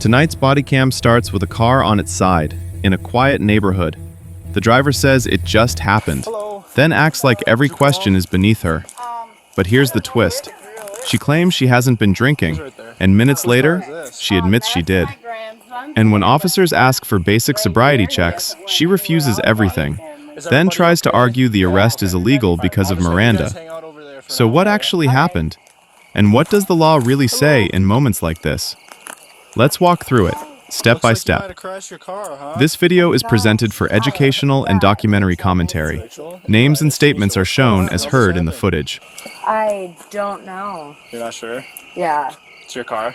Tonight's body cam starts with a car on its side, in a quiet neighborhood. The driver says it just happened, then acts like every question is beneath her. But here's the twist. She claims she hasn't been drinking, and minutes later, she admits she did. And when officers ask for basic sobriety checks, she refuses everything, then tries to argue the arrest is illegal because of Miranda. So what actually happened? And what does the law really say in moments like this? Let's walk through it, step by step. This video is presented for educational and documentary commentary. Names and statements are shown as heard in the footage. I don't know. You're not sure? Yeah. It's your car?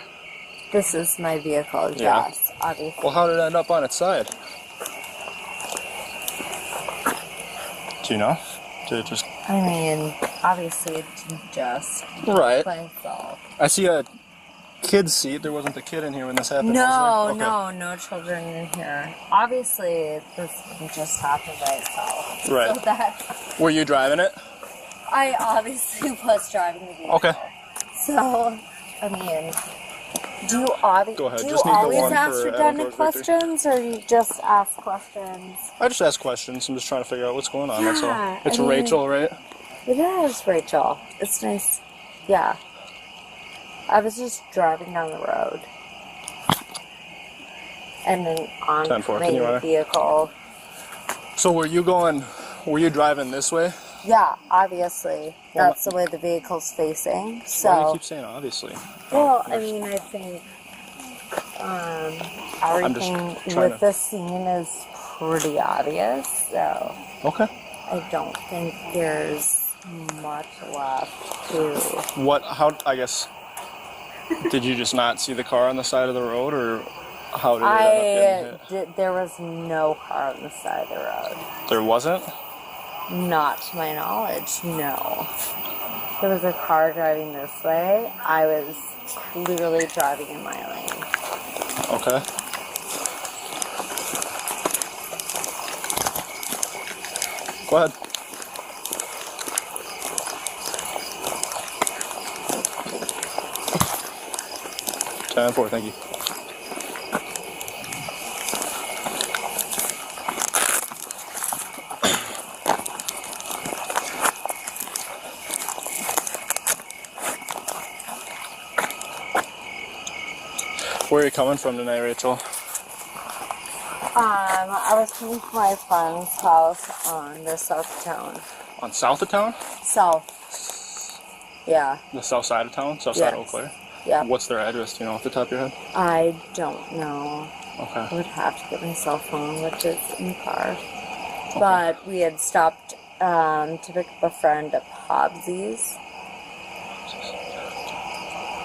This is my vehicle, yes, obviously. Well, how did it end up on its side? Do you know? Did it just... I mean, obviously it didn't just Right. by itself. I see a kid's seat. There wasn't a kid in here when this happened, No, was there? Okay. no children in here. Obviously, this didn't just happen by itself. Right. So that, Were you driving it? I obviously was driving the vehicle. Okay. So, I mean, do you, Go ahead. do you Just need the always one ask for redundant Adam's victory. questions, or you just ask questions? I just ask questions. I'm just trying to figure out what's going on, that's all. Yeah, It's I mean- Rachel, right? It is, Rachel. It's nice. Yeah. I was just driving down the road. And then on 10-4, my can you, vehicle. So were you driving this way? Yeah, obviously. That's the way the vehicle's facing. Why do you So, keep saying obviously? well, I mean, I think everything trying with to- the scene is pretty obvious. So, Okay. I don't think there's much left to... I guess, did you just not see the car on the side of the road, or how did it end up getting hit? There was no car on the side of the road. There wasn't? Not to my knowledge, no. There was a car driving this way. I was clearly driving in my lane. Okay. Go ahead. Ten 4, thank you. Where are you coming from tonight, Rachel? I was coming from my friend's house on the south of town. On south of town? South. Yeah. The south side of town? South side of Eau Yes. Claire? Yeah. What's their address? Do you know off the top of your head? I don't know. Okay. I would have to get my cell phone, which is in the car. But we had stopped to pick up a friend at Hobbsy's.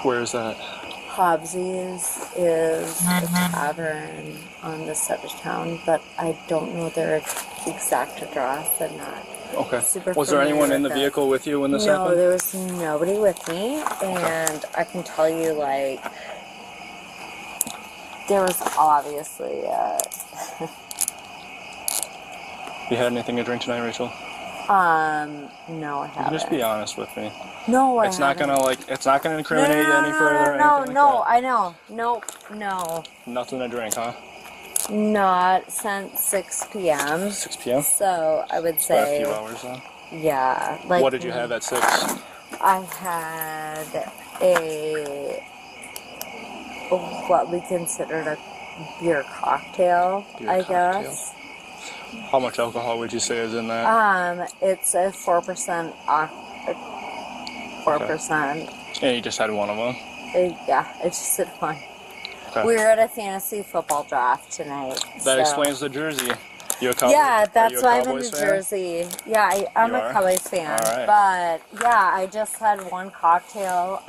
Where is that? Hobbsy's is a tavern on this side of town, but I don't know their exact address. I'm not Okay. super Was there anyone familiar in the with it. vehicle with you when this No, happened? there was nobody with me, and I can tell you, like, there was obviously You had anything to drink tonight, Rachel? no, I You haven't. can just be honest with me. No, I It's not haven't. gonna it's not gonna incriminate you any further or anything No, like I know. Nope, no. that. Nothing to drink, huh? Not since 6 p.m. 6 p.m. So I would About a say, few hours, huh? yeah. Like, What did you have at 6? I had what we considered a beer cocktail, Beer I cocktail. guess. How much alcohol would you say is in that? It's a 4%. 4%. And you just had one of them. Yeah, it's just a fun. Okay. We were at a fantasy football draft tonight. That so. explains the jersey. You a Cowboys? Yeah, that's are you a why I'm in Cowboys New fan? Jersey. Yeah, I'm You a are? Cowboys fan. All right. But yeah, I just had one cocktail.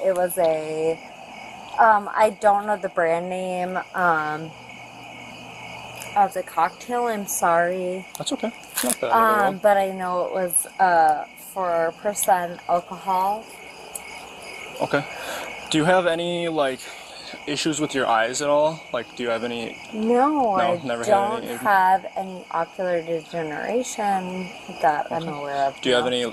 It was a, I don't know the brand name of the cocktail. I'm sorry. That's okay. It's not bad at all. But I know it was 4% alcohol. Okay. Do you have any issues with your eyes at all? Like, do you have any? No, I never had don't any. have any ocular degeneration that I'm aware of. Do you have any?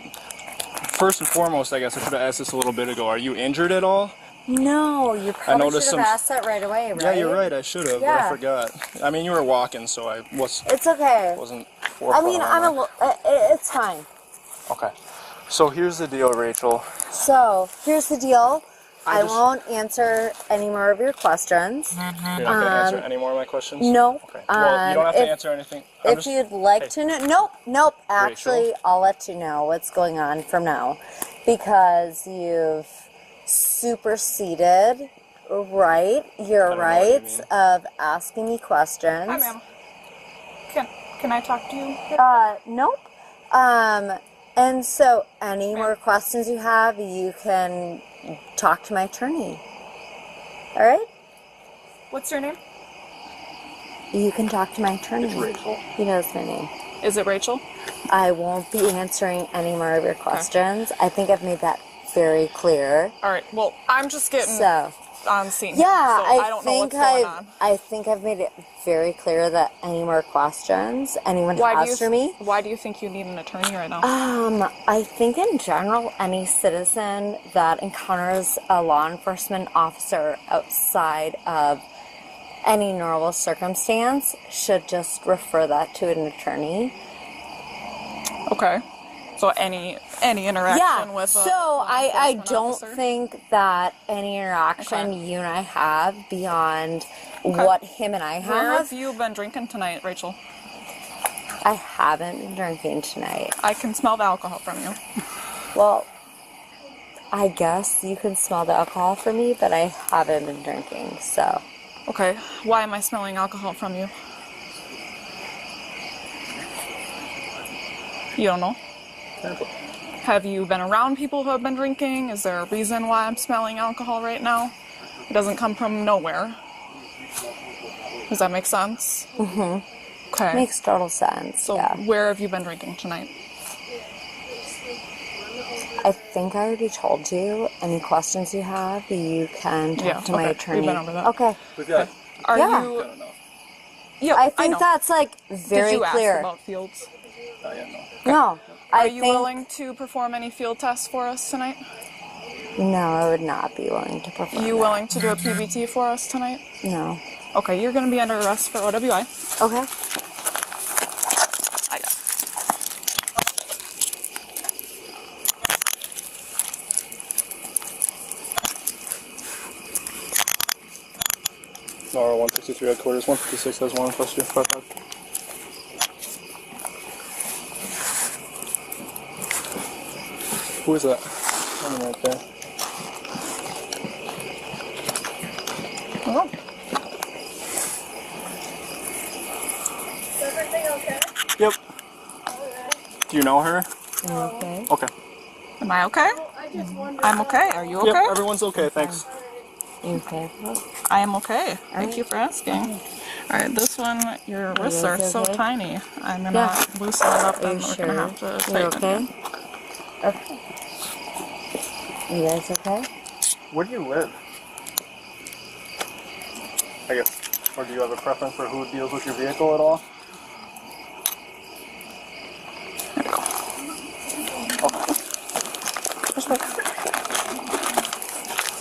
First and foremost, I guess I should have asked this a little bit ago. Are you injured at all? No, you probably should have asked that right away, right? Yeah, you're right. I should have, but I forgot. I mean, you were walking, so It's okay. Wasn't. I mean, it's fine. Okay. So here's the deal, Rachel. So here's the deal. I won't answer any more of your questions. You're not going to answer any more of my questions? No. Okay. Well, you don't have to answer anything. If you'd like to know, nope. Actually, I'll let you know what's going on from now, because you've superseded your rights of asking me questions. Hi, ma'am. Can I talk to you? Nope. And so any more questions you have, you can talk to my attorney. All right? What's your name? You can talk to my attorney. It's Rachel. He knows my name. Is it Rachel? I won't be answering any more of your questions. Okay. I think I've made that very clear. All right. Well, I'm just getting on scene. Yeah, here, so I don't know what's going on. I think I've made it very clear that any more questions anyone has for me. Why do you think you need an attorney right now? I think in general, any citizen that encounters a law enforcement officer outside of any normal circumstance should just refer that to an attorney. Okay. So any interaction with a law I don't officer? think that any interaction you and I have beyond what him and I have. Where have you been drinking tonight, Rachel? I haven't been drinking tonight. I can smell the alcohol from you. Well, I guess you can smell the alcohol from me, but I haven't been drinking, so. Okay. Why am I smelling alcohol from you? You don't know? Have you been around people who have been drinking? Is there a reason why I'm smelling alcohol right now? It doesn't come from nowhere. Does that make sense? Mm-hmm. Okay. Makes total sense, So where have you been drinking tonight? I think I already told you. Any questions you have, you can talk to my attorney. We've been over that. Okay. Are you... Yeah, I think that's like very Did you clear. ask about fields? No. Are you willing to perform any field tests for us tonight? No, I would not be willing to perform. You willing to do a PBT for us tonight? No. Okay, you're going to be under arrest for OWI. Okay. I got it. Nora 163 headquarters, 156 has 1 plus 255. Who is that? Coming right there. Oh. Is everything okay? Yep. Do you know her? Okay. Okay. Am I okay? I just wondered. I'm okay. Are you okay? Yep, everyone's okay, thanks. Okay. I am okay. Thank you for asking. Alright, this one, your wrists are so tiny. I'm gonna loosen it up and we're gonna have to tighten it. Okay. You guys okay? Where do you live? I guess. Or do you have a preference for who deals with your vehicle at all? There we go. Okay.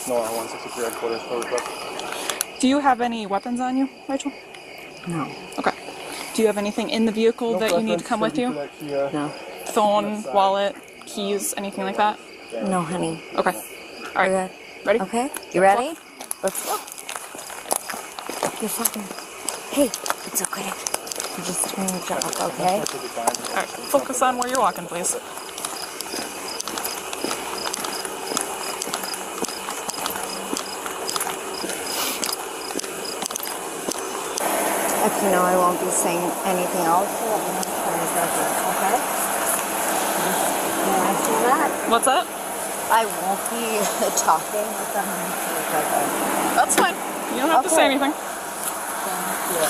Nora 163 headquarters, over. Do you have any weapons on you, Rachel? No. Okay. Do you have anything in the vehicle that you need to come with you? No. Phone, wallet, keys, anything like that? No, honey. Okay. Alright. We're good. Ready? Okay. You ready? Let's go. You're fucking. Hey, it's okay. You're just doing your job, okay? Alright. Focus on where you're walking, please. Okay, no, I won't be saying anything else. Okay? You understand that? What's that? I won't be talking with them. That's fine. You don't have to say anything. Thank you.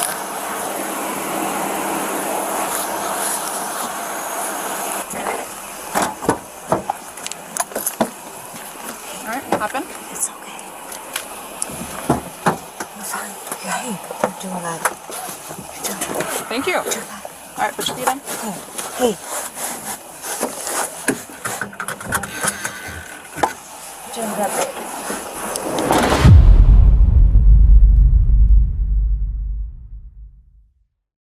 Alright, hop in. It's okay. You're fine. Hey, you're doing that. You're doing that. Thank you. Alright, put your feet in. Hey. You're doing that.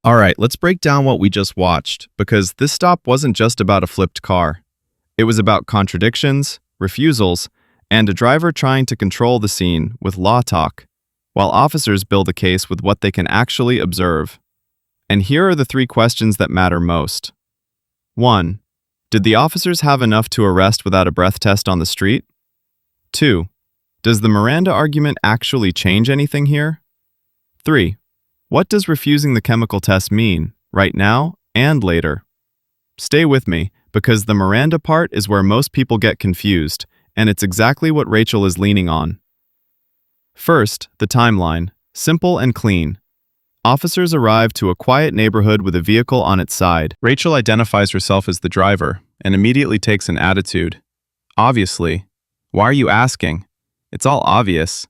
All right, let's break down what we just watched, because this stop wasn't just about a flipped car. It was about contradictions, refusals, and a driver trying to control the scene with law talk, while officers build a case with what they can actually observe. And here are the 3 questions that matter most. 1. Did the officers have enough to arrest without a breath test on the street? 2. Does the Miranda argument actually change anything here? 3. What does refusing the chemical test mean, right now and later? Stay with me, because the Miranda part is where most people get confused, and it's exactly what Rachel is leaning on. First, the timeline, simple and clean. Officers arrive to a quiet neighborhood with a vehicle on its side. Rachel identifies herself as the driver and immediately takes an attitude. Obviously. Why are you asking? It's all obvious.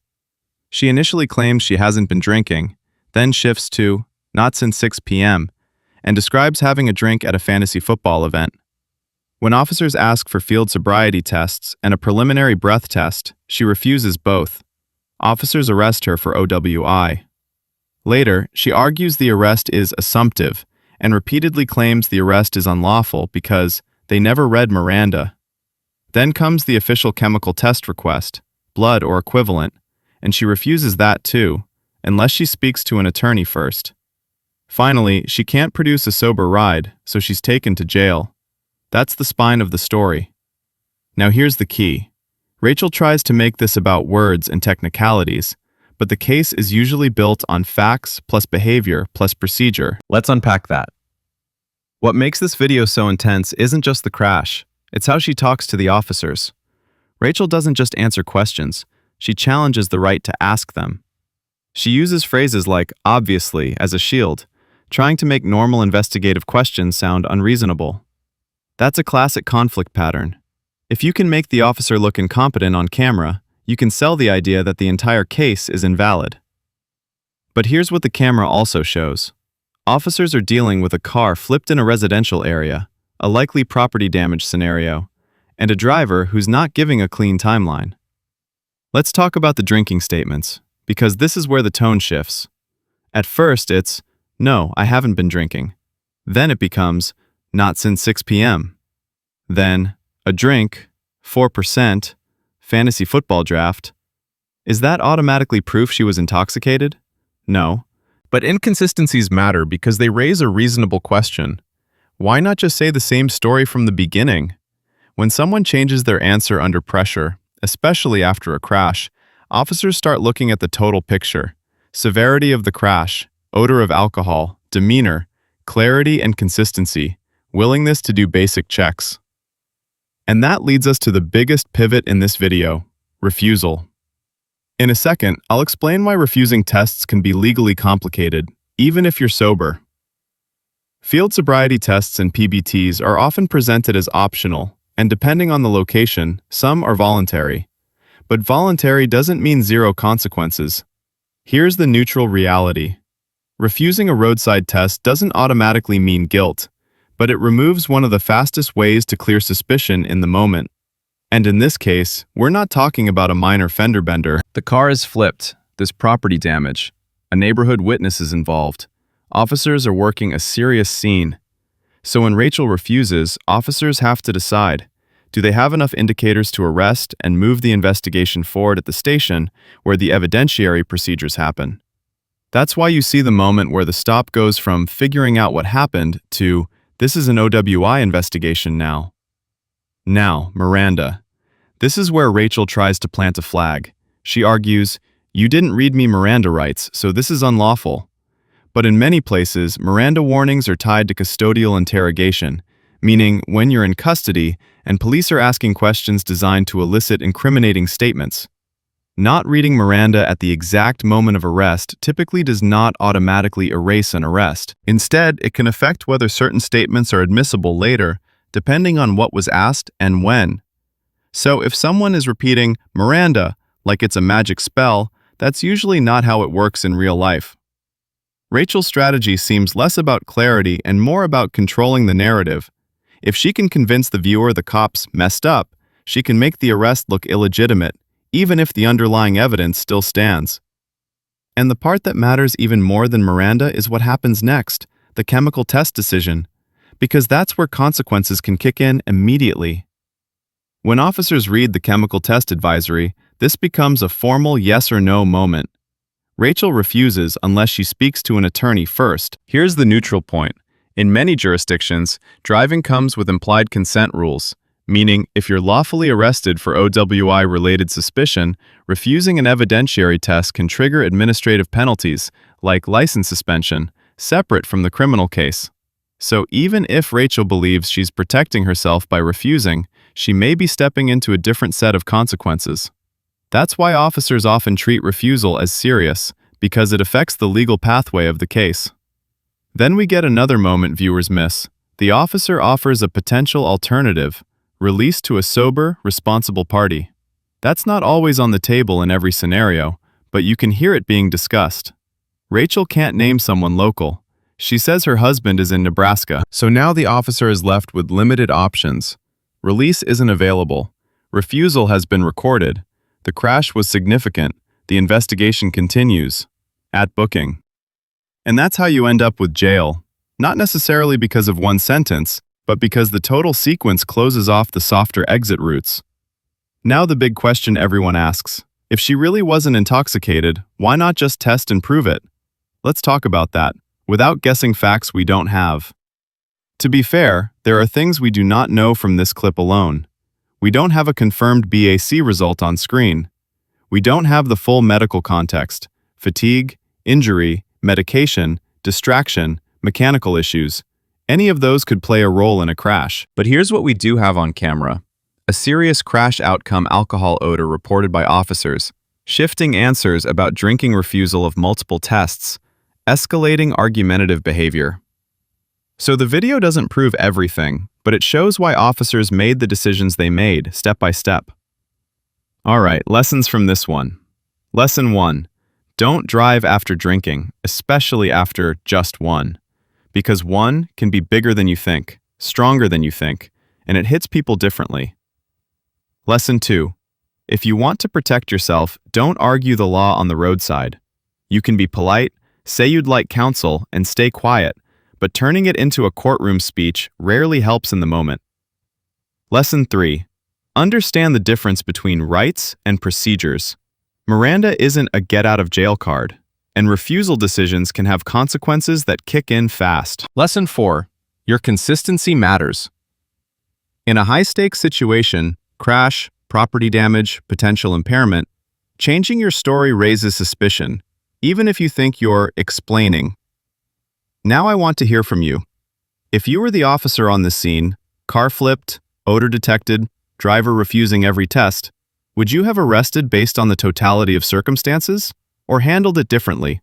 She initially claims she hasn't been drinking, then shifts to, not since 6 p.m., and describes having a drink at a fantasy football event. When officers ask for field sobriety tests and a preliminary breath test, she refuses both. Officers arrest her for OWI. Later, she argues the arrest is assumptive and repeatedly claims the arrest is unlawful because they never read Miranda. Then comes the official chemical test request, blood or equivalent, and she refuses that too, unless she speaks to an attorney first. Finally, she can't produce a sober ride, so she's taken to jail. That's the spine of the story. Now here's the key. Rachel tries to make this about words and technicalities, but the case is usually built on facts plus behavior plus procedure. Let's unpack that. What makes this video so intense isn't just the crash, it's how she talks to the officers. Rachel doesn't just answer questions, she challenges the right to ask them. She uses phrases like obviously as a shield, trying to make normal investigative questions sound unreasonable. That's a classic conflict pattern. If you can make the officer look incompetent on camera, you can sell the idea that the entire case is invalid. But here's what the camera also shows. Officers are dealing with a car flipped in a residential area, a likely property damage scenario, and a driver who's not giving a clean timeline. Let's talk about the drinking statements, because this is where the tone shifts. At first it's, no, I haven't been drinking. Then it becomes, not since 6 p.m. Then, a drink, 4%, fantasy football draft. Is that automatically proof she was intoxicated? No. But inconsistencies matter because they raise a reasonable question. Why not just say the same story from the beginning? When someone changes their answer under pressure, especially after a crash, officers start looking at the total picture. Severity of the crash, odor of alcohol, demeanor, clarity and consistency, willingness to do basic checks. And that leads us to the biggest pivot in this video, refusal. In a second, I'll explain why refusing tests can be legally complicated, even if you're sober. Field sobriety tests and PBTs are often presented as optional, and depending on the location, some are voluntary. But voluntary doesn't mean zero consequences. Here's the neutral reality. Refusing a roadside test doesn't automatically mean guilt, but it removes one of the fastest ways to clear suspicion in the moment. And in this case, we're not talking about a minor fender bender. The car is flipped, there's property damage, a neighborhood witness is involved. Officers are working a serious scene. So when Rachel refuses, officers have to decide, do they have enough indicators to arrest and move the investigation forward at the station where the evidentiary procedures happen? That's why you see the moment where the stop goes from figuring out what happened to, this is an OWI investigation now. Now, Miranda. This is where Rachel tries to plant a flag. She argues, you didn't read me Miranda rights, so this is unlawful. But in many places, Miranda warnings are tied to custodial interrogation, meaning when you're in custody and police are asking questions designed to elicit incriminating statements. Not reading Miranda at the exact moment of arrest typically does not automatically erase an arrest. Instead, it can affect whether certain statements are admissible later, depending on what was asked and when. So if someone is repeating Miranda like it's a magic spell, that's usually not how it works in real life. Rachel's strategy seems less about clarity and more about controlling the narrative. If she can convince the viewer the cops messed up, she can make the arrest look illegitimate, even if the underlying evidence still stands. And the part that matters even more than Miranda is what happens next, the chemical test decision, because that's where consequences can kick in immediately. When officers read the chemical test advisory, this becomes a formal yes or no moment. Rachel refuses unless she speaks to an attorney first. Here's the neutral point. In many jurisdictions, driving comes with implied consent rules, meaning if you're lawfully arrested for OWI-related suspicion, refusing an evidentiary test can trigger administrative penalties, like license suspension, separate from the criminal case. So even if Rachel believes she's protecting herself by refusing, she may be stepping into a different set of consequences. That's why officers often treat refusal as serious, because it affects the legal pathway of the case. Then we get another moment viewers miss. The officer offers a potential alternative, release to a sober, responsible party. That's not always on the table in every scenario, but you can hear it being discussed. Rachel can't name someone local. She says her husband is in Nebraska, so now the officer is left with limited options. Release isn't available. Refusal has been recorded. The crash was significant. The investigation continues. At booking. And that's how you end up with jail. Not necessarily because of one sentence, but because the total sequence closes off the softer exit routes. Now the big question everyone asks. If she really wasn't intoxicated, why not just test and prove it? Let's talk about that, without guessing facts we don't have. To be fair, there are things we do not know from this clip alone. We don't have a confirmed BAC result on screen. We don't have the full medical context, fatigue, injury, medication, distraction, mechanical issues. Any of those could play a role in a crash. But here's what we do have on camera. A serious crash outcome alcohol odor reported by officers, shifting answers about drinking refusal of multiple tests, escalating argumentative behavior. So the video doesn't prove everything, but it shows why officers made the decisions they made, step by step. Alright, lessons from this one. Lesson 1. Don't drive after drinking, especially after just one. Because one can be bigger than you think, stronger than you think, and it hits people differently. Lesson 2. If you want to protect yourself, don't argue the law on the roadside. You can be polite, say you'd like counsel, and stay quiet, but turning it into a courtroom speech rarely helps in the moment. Lesson 3. Understand the difference between rights and procedures. Miranda isn't a get-out-of-jail card, and refusal decisions can have consequences that kick in fast. Lesson 4. Your consistency matters. In a high-stakes situation, crash, property damage, potential impairment, changing your story raises suspicion, even if you think you're explaining. Now I want to hear from you. If you were the officer on this scene, car flipped, odor detected, driver refusing every test, would you have arrested based on the totality of circumstances, or handled it differently?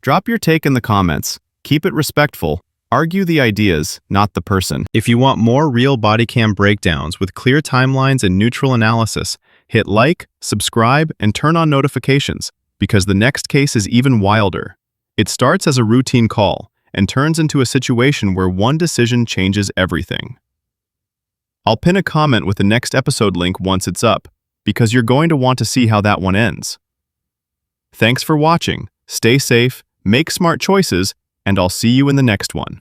Drop your take in the comments, keep it respectful, argue the ideas, not the person. If you want more real Bodycam breakdowns with clear timelines and neutral analysis, hit like, subscribe, and turn on notifications, because the next case is even wilder. It starts as a routine call, and turns into a situation where one decision changes everything. I'll pin a comment with the next episode link once it's up, because you're going to want to see how that one ends. Thanks for watching, stay safe, make smart choices, and I'll see you in the next one.